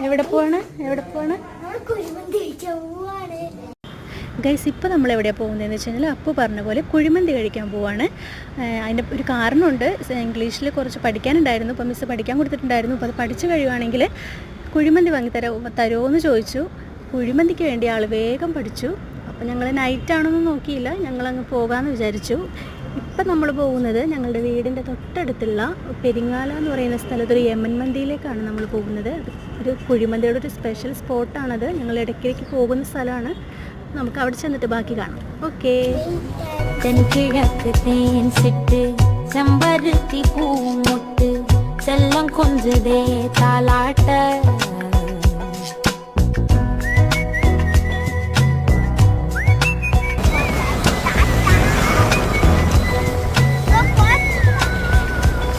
എവിടെ പോവാണ് ഗൈസ്? ഇപ്പോൾ നമ്മൾ എവിടെയാണ് പോകുന്നതെന്ന് വെച്ച് കഴിഞ്ഞാൽ അപ്പു പറഞ്ഞ പോലെ കുഴിമന്തി കഴിക്കാൻ പോവാണ്. അതിൻ്റെ ഒരു കാരണമുണ്ട്. ഇംഗ്ലീഷിൽ കുറച്ച് പഠിക്കാനുണ്ടായിരുന്നു. അപ്പോൾ മിസ്സ് പഠിക്കാൻ കൊടുത്തിട്ടുണ്ടായിരുന്നു. അപ്പോൾ അത് പഠിച്ചു കഴിയുവാണെങ്കിൽ കുഴിമന്തി വാങ്ങി തരുമോ എന്ന് ചോദിച്ചു. കുഴിമന്തിക്ക് വേണ്ടി ആൾ വേഗം പഠിച്ചു. അപ്പോൾ ഞങ്ങൾ നൈറ്റാണെന്ന് നോക്കിയില്ല, ഞങ്ങളങ്ങ് പോകാമെന്ന് വിചാരിച്ചു. ഇപ്പം നമ്മൾ പോകുന്നത് ഞങ്ങളുടെ വീടിൻ്റെ തൊട്ടടുത്തുള്ള പെരിങ്ങാല എന്ന് പറയുന്ന സ്ഥലത്ത് ഒരു യമൻ മന്തിയിലേക്കാണ് നമ്മൾ പോകുന്നത്. ഒരു കുഴിമന്തിയുടെ ഒരു സ്പെഷ്യൽ സ്പോട്ടാണത്. ഞങ്ങൾ ഇടയ്ക്കിടയ്ക്ക് പോകുന്ന സ്ഥലമാണ്. നമുക്ക് അവിടെ ചെന്നിട്ട് ബാക്കി കാണാം. ഓക്കെ. തെൻകിഴക്ക് തേൻ സിട്ട് ചെമ്പരുത്തി പൂമുട്ട് ചെല്ലം കൊഞ്ചുതേ താലാട്ട്